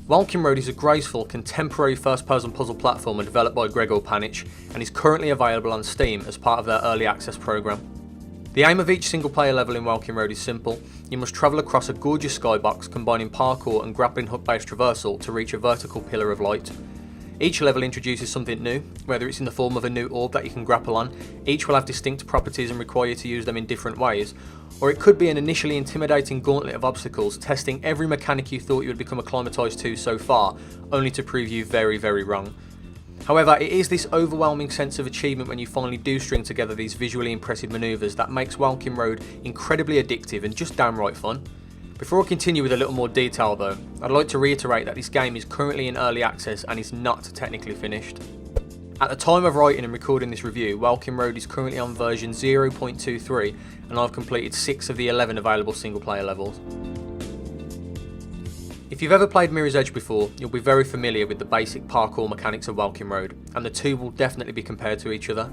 Welkin Road is a graceful, contemporary first-person puzzle platformer developed by Gregor Panic and is currently available on Steam as part of their early access program. The aim of each single-player level in Welkin Road is simple. You must travel across a gorgeous skybox combining parkour and grappling hook-based traversal to reach a vertical pillar of light. Each level introduces something new, whether it's in the form of a new orb that you can grapple on. Each will have distinct properties and require you to use them in different ways, or it could be an initially intimidating gauntlet of obstacles, testing every mechanic you thought you would become acclimatised to so far, only to prove you very, very wrong. However, it is this overwhelming sense of achievement when you finally do string together these visually impressive manoeuvres that makes Welkin Road incredibly addictive and just downright fun. Before I continue with a little more detail though, I'd like to reiterate that this game is currently in early access and is not technically finished. At the time of writing and recording this review, Welkin Road is currently on version 0.23 and I've completed 6 of the 11 available single player levels. If you've ever played Mirror's Edge before, you'll be very familiar with the basic parkour mechanics of Welkin Road, and the two will definitely be compared to each other.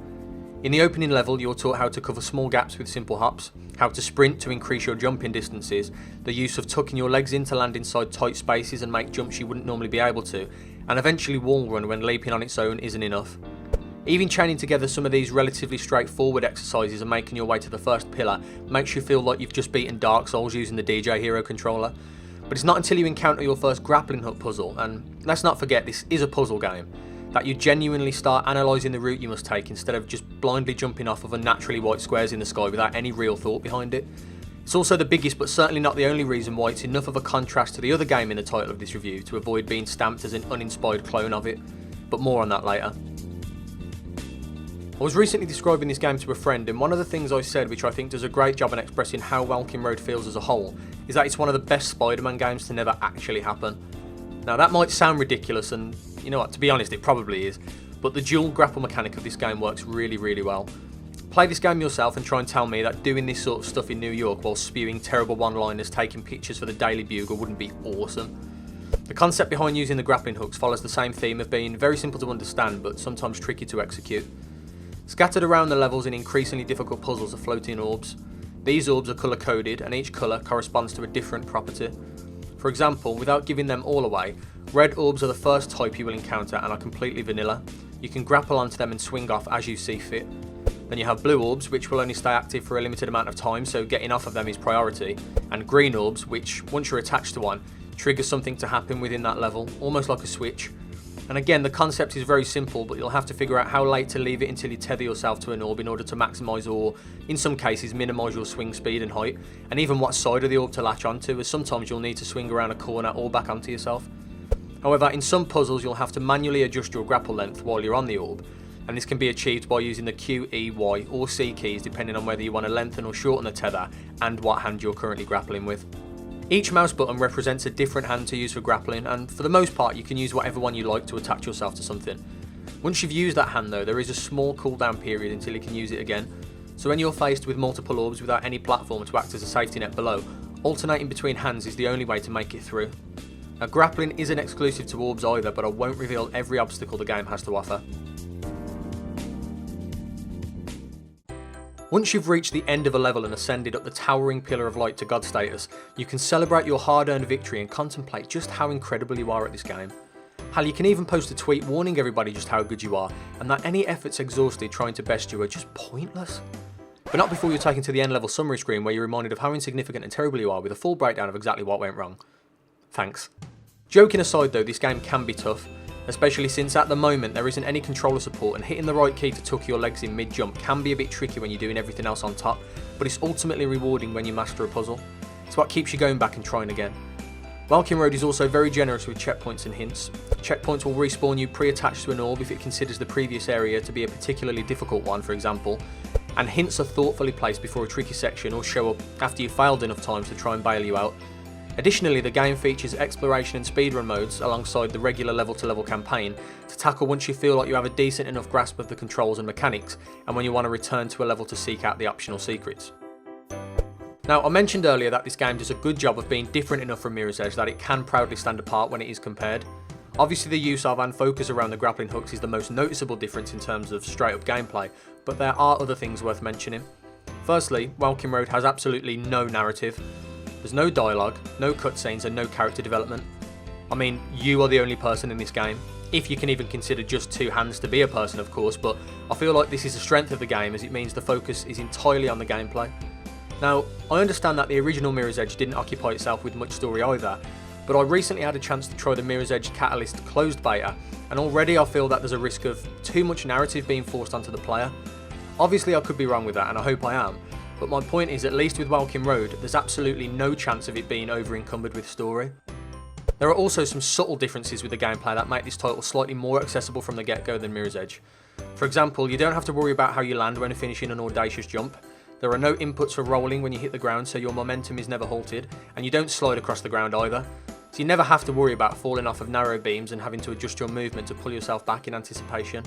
In the opening level, you're taught how to cover small gaps with simple hops, how to sprint to increase your jumping distances, the use of tucking your legs in to land inside tight spaces and make jumps you wouldn't normally be able to, and eventually wall run when leaping on its own isn't enough. Even chaining together some of these relatively straightforward exercises and making your way to the first pillar makes you feel like you've just beaten Dark Souls using the DJ Hero controller. But it's not until you encounter your first grappling hook puzzle, and let's not forget this is a puzzle game, that you genuinely start analysing the route you must take instead of just blindly jumping off of unnaturally white squares in the sky without any real thought behind it. It's also the biggest but certainly not the only reason why it's enough of a contrast to the other game in the title of this review to avoid being stamped as an uninspired clone of it, but more on that later. I was recently describing this game to a friend, and one of the things I said, which I think does a great job in expressing how Welkin Road feels as a whole, is that it's one of the best Spider-Man games to never actually happen. Now that might sound ridiculous, and you know what, to be honest it probably is, but the dual grapple mechanic of this game works really, really well. Play this game yourself and try and tell me that doing this sort of stuff in New York while spewing terrible one-liners taking pictures for the Daily Bugle wouldn't be awesome. The concept behind using the grappling hooks follows the same theme of being very simple to understand but sometimes tricky to execute. Scattered around the levels in increasingly difficult puzzles are floating orbs. These orbs are colour coded and each colour corresponds to a different property. For example, without giving them all away, red orbs are the first type you will encounter and are completely vanilla. You can grapple onto them and swing off as you see fit. Then you have blue orbs, which will only stay active for a limited amount of time, so getting off of them is priority. And green orbs, which, once you're attached to one, triggers something to happen within that level, almost like a switch. And again, the concept is very simple, but you'll have to figure out how late to leave it until you tether yourself to an orb in order to maximise or, in some cases, minimise your swing speed and height, and even what side of the orb to latch onto, as sometimes you'll need to swing around a corner or back onto yourself. However, in some puzzles you'll have to manually adjust your grapple length while you're on the orb, and this can be achieved by using the Q, E, Y or C keys depending on whether you want to lengthen or shorten the tether and what hand you're currently grappling with. Each mouse button represents a different hand to use for grappling, and for the most part you can use whatever one you like to attach yourself to something. Once you've used that hand though, there is a small cooldown period until you can use it again, so when you're faced with multiple orbs without any platform to act as a safety net below, alternating between hands is the only way to make it through. Now grappling isn't exclusive to orbs either, but I won't reveal every obstacle the game has to offer. Once you've reached the end of a level and ascended up the towering pillar of light to God status, you can celebrate your hard-earned victory and contemplate just how incredible you are at this game. Hell, you can even post a tweet warning everybody just how good you are, and that any efforts exhausted trying to best you are just pointless. But not before you're taken to the end level summary screen where you're reminded of how insignificant and terrible you are with a full breakdown of exactly what went wrong. Thanks. Joking aside though, this game can be tough, especially since at the moment there isn't any controller support and hitting the right key to tuck your legs in mid-jump can be a bit tricky when you're doing everything else on top, but it's ultimately rewarding when you master a puzzle. It's what keeps you going back and trying again. Welkin Road is also very generous with checkpoints and hints. Checkpoints will respawn you pre-attached to an orb if it considers the previous area to be a particularly difficult one, for example, and hints are thoughtfully placed before a tricky section or show up after you've failed enough times to try and bail you out. Additionally, the game features exploration and speedrun modes alongside the regular level-to-level campaign to tackle once you feel like you have a decent enough grasp of the controls and mechanics, and when you want to return to a level to seek out the optional secrets. Now, I mentioned earlier that this game does a good job of being different enough from Mirror's Edge that it can proudly stand apart when it is compared. Obviously the use of and focus around the grappling hooks is the most noticeable difference in terms of straight up gameplay, but there are other things worth mentioning. Firstly, Welkin Road has absolutely no narrative. There's no dialogue, no cutscenes and no character development. I mean, you are the only person in this game, if you can even consider just two hands to be a person, of course, but I feel like this is the strength of the game, as it means the focus is entirely on the gameplay. Now, I understand that the original Mirror's Edge didn't occupy itself with much story either, but I recently had a chance to try the Mirror's Edge Catalyst closed beta, and already I feel that there's a risk of too much narrative being forced onto the player. Obviously I could be wrong with that, and I hope I am, but my point is, at least with Welkin Road, there's absolutely no chance of it being over-encumbered with story. There are also some subtle differences with the gameplay that make this title slightly more accessible from the get-go than Mirror's Edge. For example, you don't have to worry about how you land when finishing an audacious jump. There are no inputs for rolling when you hit the ground, so your momentum is never halted, and you don't slide across the ground either. So you never have to worry about falling off of narrow beams and having to adjust your movement to pull yourself back in anticipation.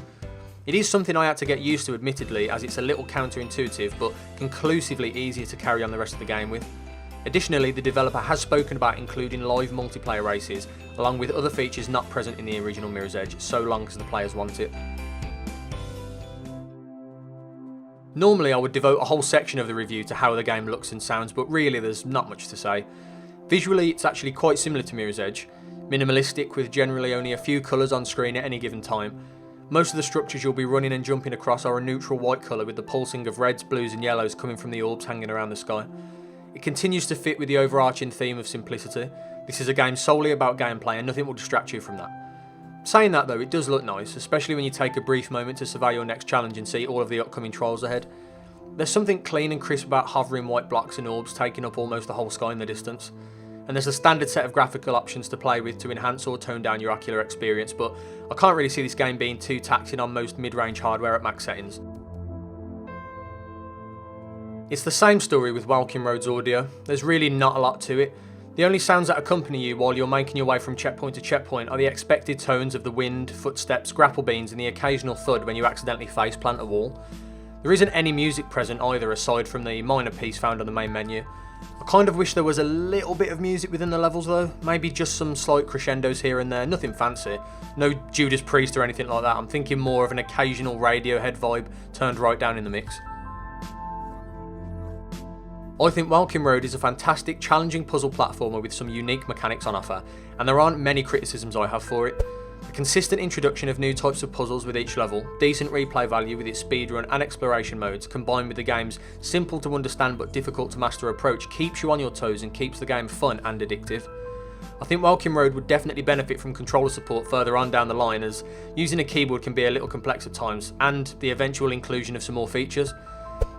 It is something I had to get used to, admittedly, as it's a little counterintuitive, but conclusively easier to carry on the rest of the game with. Additionally, the developer has spoken about including live multiplayer races, along with other features not present in the original Mirror's Edge, so long as the players want it. Normally I would devote a whole section of the review to how the game looks and sounds, but really there's not much to say. Visually, it's actually quite similar to Mirror's Edge, minimalistic with generally only a few colours on screen at any given time. Most of the structures you'll be running and jumping across are a neutral white colour with the pulsing of reds, blues and yellows coming from the orbs hanging around the sky. It continues to fit with the overarching theme of simplicity. This is a game solely about gameplay and nothing will distract you from that. Saying that though, it does look nice, especially when you take a brief moment to survey your next challenge and see all of the upcoming trials ahead. There's something clean and crisp about hovering white blocks and orbs taking up almost the whole sky in the distance. And there's a standard set of graphical options to play with to enhance or tone down your ocular experience, but I can't really see this game being too taxing on most mid-range hardware at max settings. It's the same story with Welkin Road's audio. There's really not a lot to it. The only sounds that accompany you while you're making your way from checkpoint to checkpoint are the expected tones of the wind, footsteps, grapple beans and the occasional thud when you accidentally faceplant a wall. There isn't any music present either, aside from the minor piece found on the main menu. I kind of wish there was a little bit of music within the levels though, maybe just some slight crescendos here and there, nothing fancy. No Judas Priest or anything like that, I'm thinking more of an occasional Radiohead vibe turned right down in the mix. I think Welkin Road is a fantastic, challenging puzzle platformer with some unique mechanics on offer, and there aren't many criticisms I have for it. A consistent introduction of new types of puzzles with each level, decent replay value with its speedrun and exploration modes, combined with the game's simple to understand but difficult to master approach, keeps you on your toes and keeps the game fun and addictive. I think Welkin Road would definitely benefit from controller support further on down the line, as using a keyboard can be a little complex at times, and the eventual inclusion of some more features.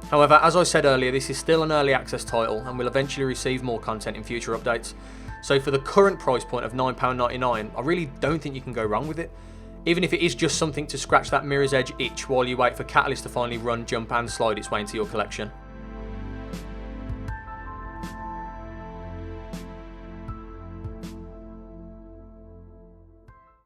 However, as I said earlier, this is still an early access title and will eventually receive more content in future updates. So for the current price point of £9.99, I really don't think you can go wrong with it. Even if it is just something to scratch that Mirror's Edge itch while you wait for Catalyst to finally run, jump and slide its way into your collection.